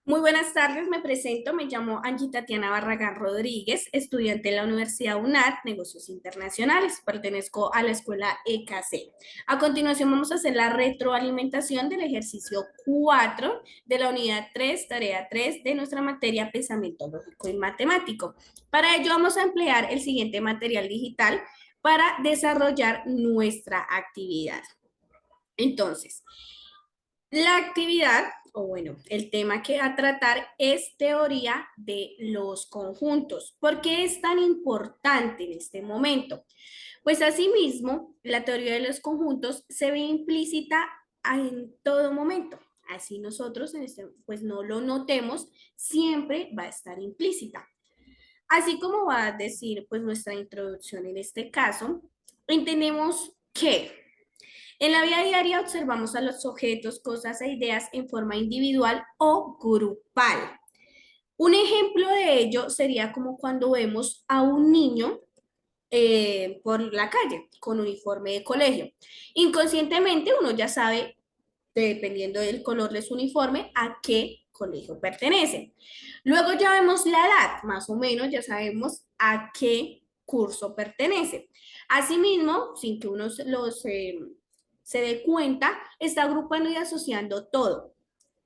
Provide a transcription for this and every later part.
Muy buenas tardes, me presento, me llamo Angie Tatiana Barragán Rodríguez, estudiante de la Universidad UNAD, Negocios Internacionales, pertenezco a la escuela EKC. A continuación vamos a hacer la retroalimentación del ejercicio 4 de la unidad 3, tarea 3 de nuestra materia Pensamiento Lógico y Matemático. Para ello vamos a emplear el siguiente material digital para desarrollar nuestra actividad. Entonces, la actividad, o bueno, el tema que va a tratar es teoría de los conjuntos. ¿Por qué es tan importante en este momento? Pues asimismo, la teoría de los conjuntos se ve implícita en todo momento. Así nosotros, pues no lo notemos, siempre va a estar implícita. Así como va a decir pues nuestra introducción en este caso, entendemos que en la vida diaria observamos a los objetos, cosas e ideas en forma individual o grupal. Un ejemplo de ello sería como cuando vemos a un niño por la calle con uniforme de colegio. Inconscientemente uno ya sabe, dependiendo del color de su uniforme, a qué colegio pertenece. Luego ya vemos la edad, más o menos ya sabemos a qué curso pertenece. Asimismo, sin que uno se dé cuenta, está agrupando y asociando todo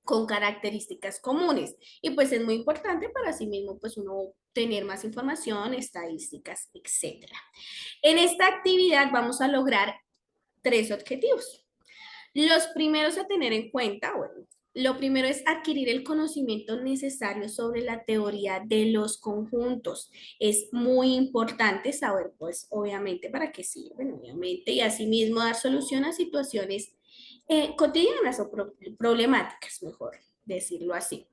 con características comunes. Y pues es muy importante para sí mismo, pues uno tener más información, estadísticas, etcétera. En esta actividad vamos a lograr tres objetivos. Los primeros a tener en cuenta, bueno, lo primero es adquirir el conocimiento necesario sobre la teoría de los conjuntos. Es muy importante saber, pues, obviamente, para qué sirven, obviamente, y asimismo dar solución a situaciones cotidianas o problemáticas, mejor decirlo así.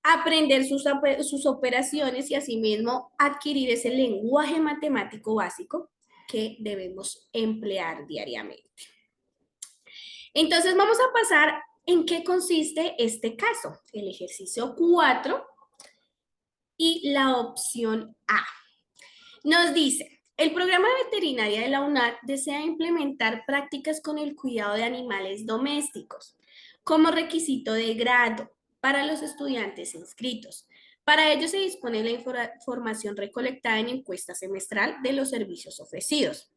Aprender sus operaciones y asimismo adquirir ese lenguaje matemático básico que debemos emplear diariamente. Entonces vamos a pasar en qué consiste este caso, el ejercicio 4 y la opción A. Nos dice, el programa de veterinaria de la UNAD desea implementar prácticas con el cuidado de animales domésticos como requisito de grado para los estudiantes inscritos. Para ello se dispone la información recolectada en encuesta semestral de los servicios ofrecidos.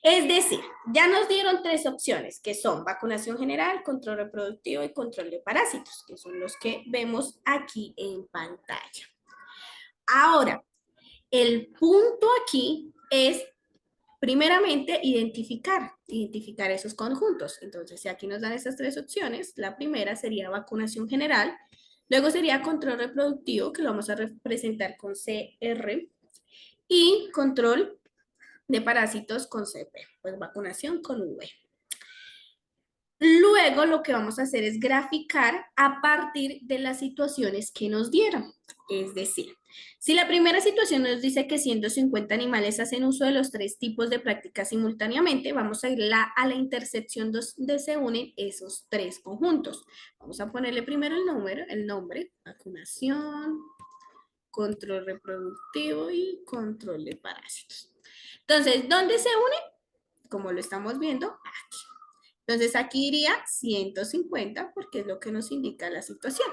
Es decir, ya nos dieron tres opciones, que son vacunación general, control reproductivo y control de parásitos, que son los que vemos aquí en pantalla. Ahora, el punto aquí es, primeramente, identificar esos conjuntos. Entonces, si aquí nos dan esas tres opciones, la primera sería vacunación general, luego sería control reproductivo, que lo vamos a representar con CR, y control de parásitos con CP, pues vacunación con V. Luego lo que vamos a hacer es graficar a partir de las situaciones que nos dieron. Es decir, si la primera situación nos dice que 150 animales hacen uso de los tres tipos de prácticas simultáneamente, vamos a ir a la intersección donde se unen esos tres conjuntos. Vamos a ponerle primero el nombre, vacunación, control reproductivo y control de parásitos. Entonces, ¿dónde se une? Como lo estamos viendo, aquí. Entonces aquí iría 150 porque es lo que nos indica la situación.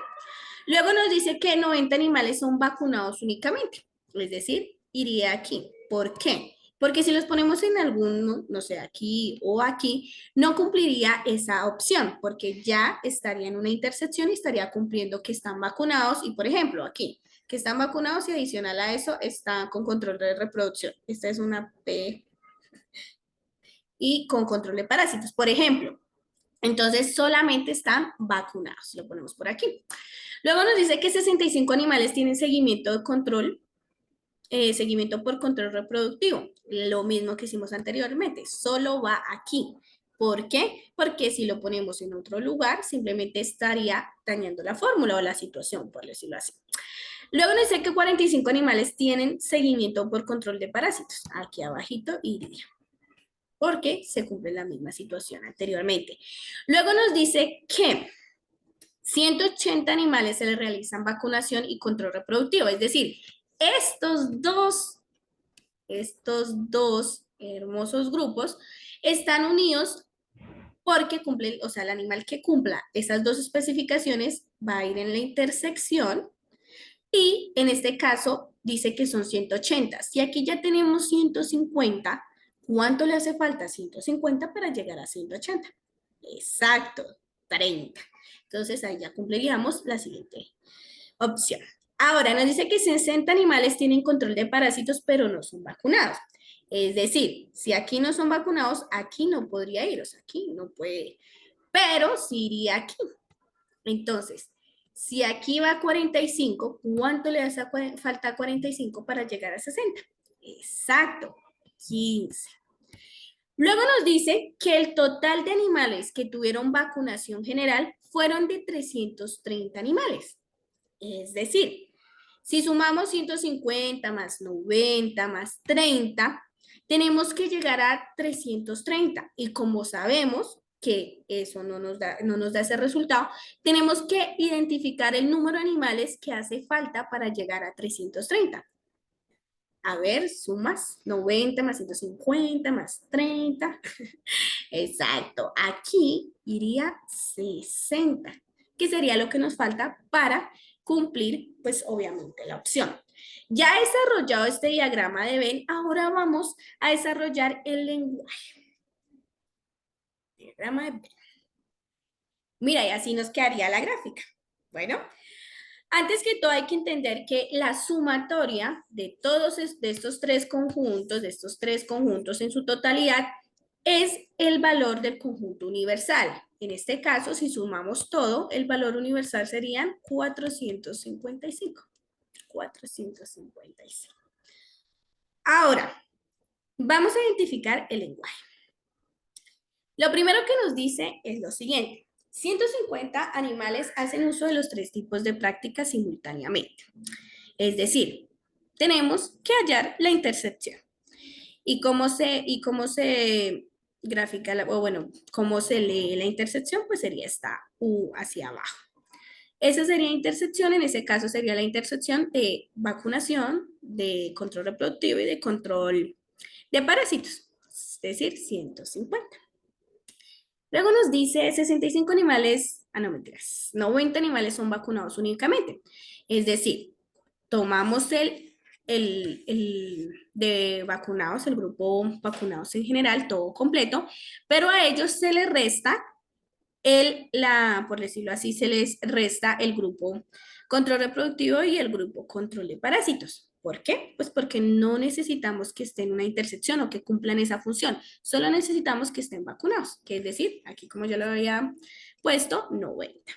Luego nos dice que 90 animales son vacunados únicamente, es decir, iría aquí. ¿Por qué? Porque si los ponemos en algún, no sé, aquí o aquí, no cumpliría esa opción, porque ya estaría en una intersección y estaría cumpliendo que están vacunados y, por ejemplo, aquí, que están vacunados y adicional a eso están con control de reproducción. Esta es una P y con control de parásitos, por ejemplo. Entonces, solamente están vacunados. Lo ponemos por aquí. Luego nos dice que 65 animales tienen seguimiento de control, seguimiento por control reproductivo. Lo mismo que hicimos anteriormente, solo va aquí. ¿Por qué? Porque si lo ponemos en otro lugar, simplemente estaría dañando la fórmula o la situación, por decirlo así. Luego nos dice que 45 animales tienen seguimiento por control de parásitos. Aquí abajito iría, porque se cumple la misma situación anteriormente. Luego nos dice que 180 animales se les realizan vacunación y control reproductivo, es decir, estos dos hermosos grupos están unidos porque cumplen, o sea, el animal que cumpla esas dos especificaciones va a ir en la intersección y en este caso dice que son 180. Si aquí ya tenemos 150, ¿cuánto le hace falta? 150 para llegar a 180. Exacto, 30. Entonces ahí ya cumpliríamos la siguiente opción. Ahora nos dice que 60 animales tienen control de parásitos, pero no son vacunados. Es decir, si aquí no son vacunados, aquí no podría ir, o sea, aquí no puede, pero sí iría aquí. Entonces, si aquí va a 45, ¿cuánto le hace falta a 45 para llegar a 60? Exacto, 15. Luego nos dice que el total de animales que tuvieron vacunación general fueron de 330 animales. Es decir, si sumamos 150 más 90 más 30, tenemos que llegar a 330. Y como sabemos que eso no nos da ese resultado, tenemos que identificar el número de animales que hace falta para llegar a 330. A ver, sumas 90 más 150 más 30. Exacto, aquí iría 60, que sería lo que nos falta para cumplir, pues obviamente la opción. Ya desarrollado este diagrama de Venn, ahora vamos a desarrollar el lenguaje. Diagrama de Venn. Mira, y así nos quedaría la gráfica. Bueno, antes que todo hay que entender que la sumatoria de todos de estos tres conjuntos en su totalidad, es el valor del conjunto universal. En este caso, si sumamos todo, el valor universal serían 455. 455. Ahora, vamos a identificar el lenguaje. Lo primero que nos dice es lo siguiente. 150 animales hacen uso de los tres tipos de práctica simultáneamente. Es decir, tenemos que hallar la intersección. ¿Y cómo se grafica, o bueno, cómo se lee la intersección? Pues sería esta U hacia abajo. Esa sería intersección, en ese caso sería la intersección de vacunación, de control reproductivo y de control de parásitos, es decir, 150. Luego nos dice 65 animales, no mentiras, 90 animales son vacunados únicamente. Es decir, tomamos el de vacunados, el grupo vacunados en general, todo completo, pero a ellos se les resta por decirlo así, se les resta el grupo control reproductivo y el grupo control de parásitos. ¿Por qué? Pues porque no necesitamos que estén en una intersección o que cumplan esa función, solo necesitamos que estén vacunados, que es decir, aquí como yo lo había puesto, 90.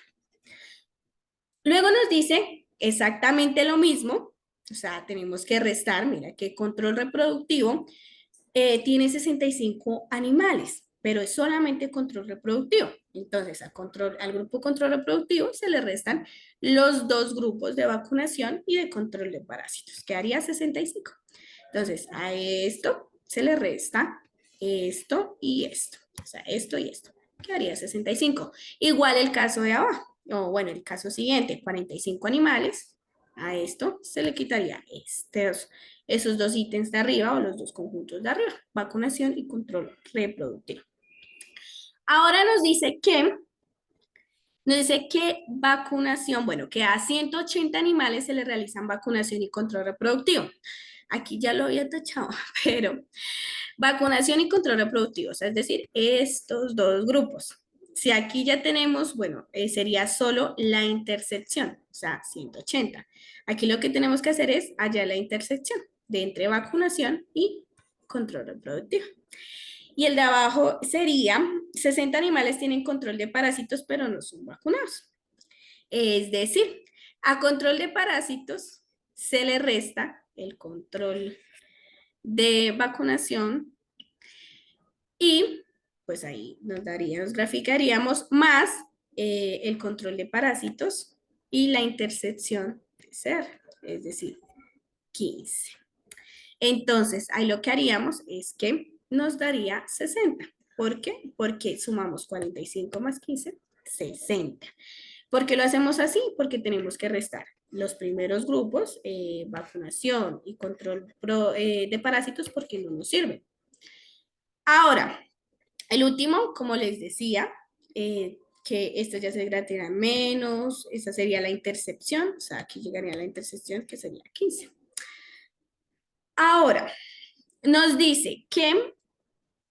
Luego nos dice exactamente lo mismo, o sea, tenemos que restar, mira que control reproductivo tiene 65 animales, pero es solamente control reproductivo. Entonces, al grupo control reproductivo se le restan los dos grupos de vacunación y de control de parásitos, que haría 65. Entonces, a esto se le resta esto y esto, o sea, esto y esto, que haría 65. Igual el caso de abajo, o bueno, el caso siguiente, 45 animales, a esto se le quitaría esos dos ítems de arriba o los dos conjuntos de arriba, vacunación y control reproductivo. Ahora nos dice que vacunación, bueno, que a 180 animales se le realizan vacunación y control reproductivo. Aquí ya lo había tachado, pero vacunación y control reproductivo, o sea, es decir, estos dos grupos. Si aquí ya tenemos, bueno, sería solo la intersección, o sea, 180. Aquí lo que tenemos que hacer es hallar la intersección de entre vacunación y control reproductivo. Y el de abajo sería, 60 animales tienen control de parásitos, pero no son vacunados. Es decir, a control de parásitos se le resta el control de vacunación y pues ahí nos graficaríamos más el control de parásitos y la intersección de ser, es decir, 15. Entonces, ahí lo que haríamos es que nos daría 60. ¿Por qué? Porque sumamos 45 más 15, 60. ¿Por qué lo hacemos así? Porque tenemos que restar los primeros grupos, vacunación y control de parásitos, porque no nos sirven. Ahora, el último, como les decía, que esto ya se graduará menos, esa sería la intercepción, o sea, aquí llegaría la intercepción que sería 15. Ahora, nos dice que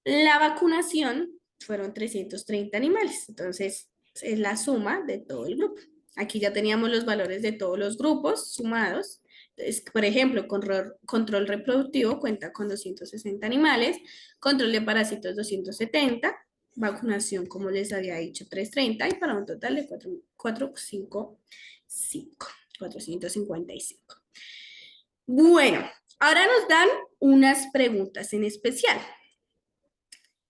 la vacunación fueron 330 animales, entonces es la suma de todo el grupo. Aquí ya teníamos los valores de todos los grupos sumados. Entonces, por ejemplo, control reproductivo cuenta con 260 animales, control de parásitos 270, vacunación, como les había dicho, 330 y para un total de 455. Bueno, ahora nos dan unas preguntas en especial.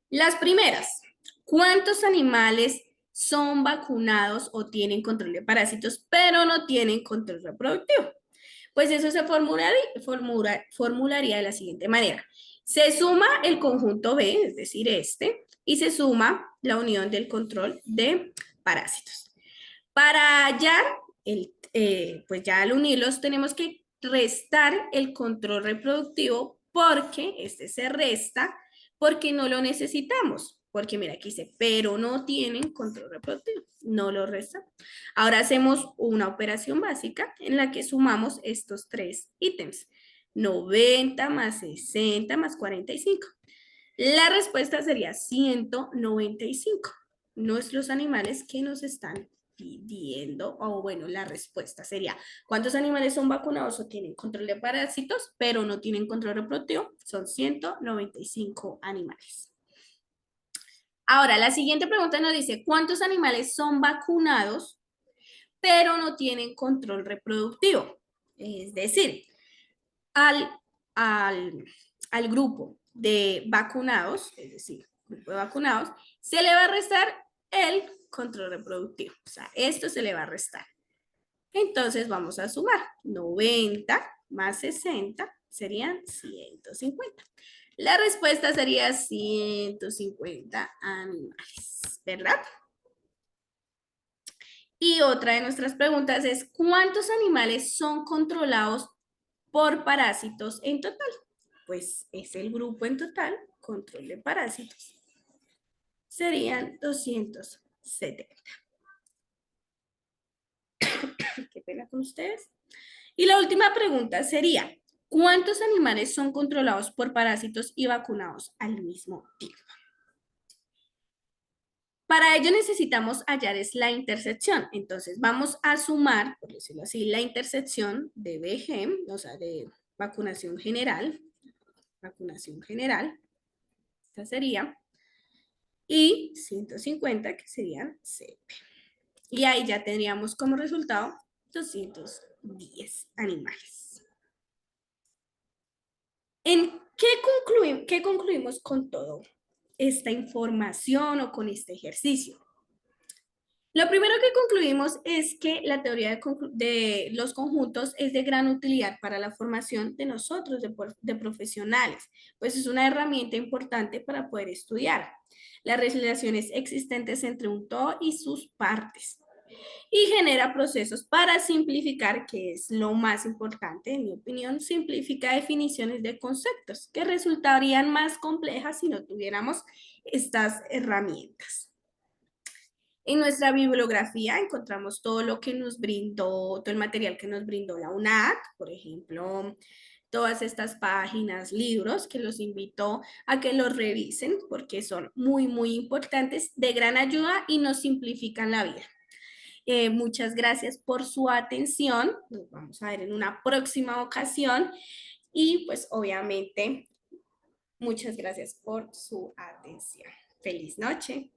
Las primeras, ¿cuántos animales son vacunados o tienen control de parásitos, pero no tienen control reproductivo? Pues eso se formularía de la siguiente manera. Se suma el conjunto B, es decir, este, y se suma la unión del control de parásitos. Para hallar, pues ya al unirlos tenemos que restar el control reproductivo porque este se resta porque no lo necesitamos. Porque mira, aquí dice, pero no tienen control reproductivo, no lo restan. Ahora hacemos una operación básica en la que sumamos estos tres ítems. 90 más 60 más 45. La respuesta sería 195. Nuestros animales que nos están pidiendo, o bueno, la respuesta sería, ¿cuántos animales son vacunados o tienen control de parásitos, pero no tienen control reproductivo? Son 195 animales. Ahora, la siguiente pregunta nos dice, ¿cuántos animales son vacunados, pero no tienen control reproductivo? Es decir, al, al grupo de vacunados, es decir, grupo de vacunados, se le va a restar el control reproductivo. O sea, esto se le va a restar. Entonces vamos a sumar 90 más 60 serían 150. La respuesta sería 150 animales, ¿verdad? Y otra de nuestras preguntas es, ¿cuántos animales son controlados por parásitos en total? Pues es el grupo en total, control de parásitos. Serían 270. Qué pena con ustedes. Y la última pregunta sería, ¿cuántos animales son controlados por parásitos y vacunados al mismo tiempo? Para ello necesitamos hallar es la intersección. Entonces vamos a sumar, por decirlo así, la intersección de BG, o sea, de vacunación general. Esta sería. Y 150 que serían CP. Y ahí ya tendríamos como resultado 210 animales. ¿En qué concluimos con todo esta información o con este ejercicio? Lo primero que concluimos es que la teoría de los conjuntos es de gran utilidad para la formación de nosotros, de profesionales, pues es una herramienta importante para poder estudiar las relaciones existentes entre un todo y sus partes y genera procesos para simplificar, que es lo más importante, en mi opinión, simplifica definiciones de conceptos que resultarían más complejas si no tuviéramos estas herramientas. En nuestra bibliografía encontramos todo lo que nos brindó, todo el material que nos brindó la UNAC, por ejemplo, todas estas páginas, libros, que los invito a que los revisen porque son muy, muy importantes, de gran ayuda y nos simplifican la vida. Muchas gracias por su atención. Nos vamos a ver en una próxima ocasión y pues obviamente muchas gracias por su atención. Feliz noche.